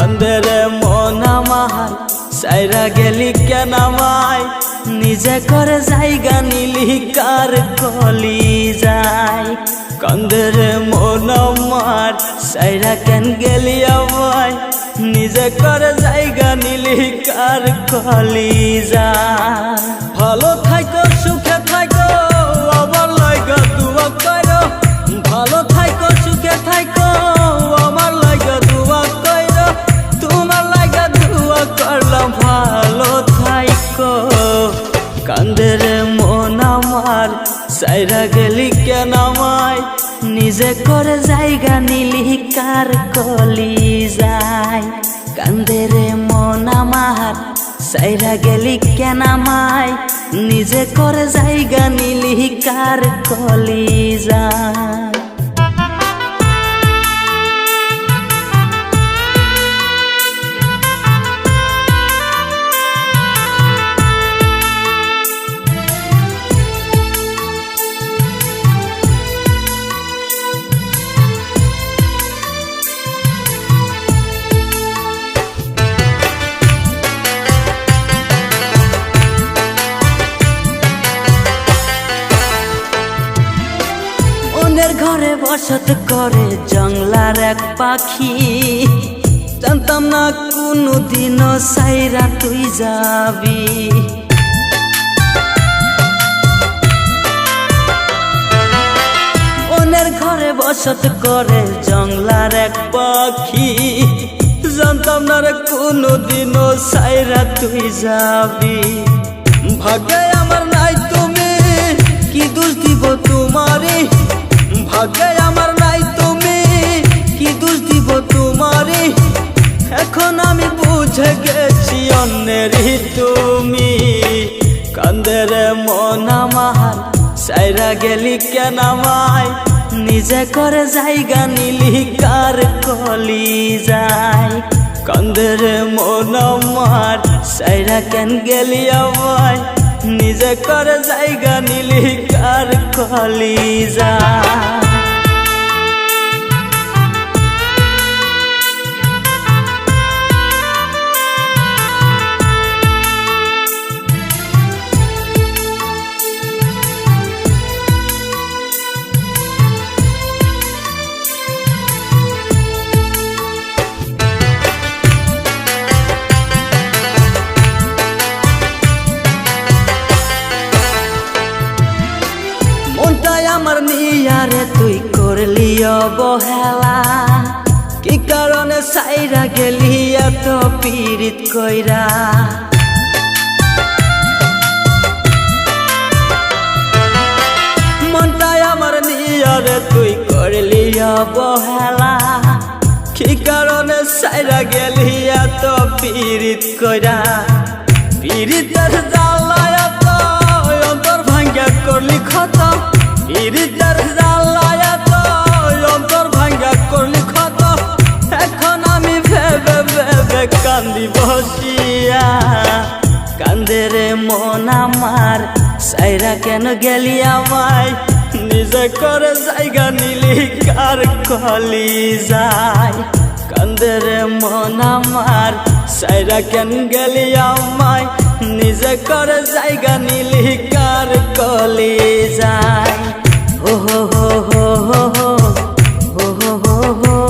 কান্দে রে মন আমার সাইরা গেলি কেন আমায় নিজে করে জায়গা নিলি কার কলি যায় কান্দে রে মন আমার সাইরা কেন গেলি আমায় নিজে করে জায়গা নিলি কার কলি যায় ভালো থাকো সুখে থাকো আমার লাগা দুয়া করো ভালো থাকো সুখে থাকো আমার লাগা দুয়া করো তোমার লাগা দুয়া করলাম ভালো থাকো কান্দে রে মন আমার সাইরা গেলি কেন আমায় নিজে করে জায়গা নিলি কার কলি যায় কান্দে রে মন আমার সাইরা গেলি কেন আমায় নিজে করে জায়গা নিলি কার কলি যায় ঘরে বসত করে জঙ্গলার এক পাখি জানতাম না কোনো দিনও সাইরা তুই যাবি অন্যের ঘরে বসত করে জঙ্গলার এক পাখি জানতাম না রে কোনো দিনও সাইরা তুই যাবি ভাগ্যে আমার নাই তুমি কি দোষ দিব তোমারে ভাগ্যে আমার নাই তুমি কি দোষ দিব তোমারে এখন আমি বুঝে গেছি অন্যেরই তুমি কান্দে রে মন আমার সাইরা গেলি কেন আমায় নিজে করে জায়গা নিলি কার কলি যায় কান্দে রে মন আমার সাইরা কেন গেলি আমায় নিজে করে জায়গা নিলি কার কলি যায় আমার নিয়ারে তুই করলি অবহেলা কি কারণে সাইরা গেলি এত পীড়িত কইরা মনটাই আমার নিয়ারে তুই করলি অবহেলা কি কারণে সাইরা গেলি এত পীড়িত কইরা পীড়িতের জ্বালায় এত অন্তর ভাঙ্গা করলি ক্ষত পীড়িতের জ্বালায় তো অন্তর ভাঙ্গা করলি ক্ষত এখন আমি ভেবে ভেবে কান্দি বসিয়া কান্দে রে মন আমার সাইরা কেন গেলি আমায় নিজে করে জায়গা নিলি কার কলি যায় কান্দে রে মন আমার সাইরা কেন গেলি আমায় নিজে করে জায়গা নিলি কার কলি যায় ও হো হো হো হো হো হো হো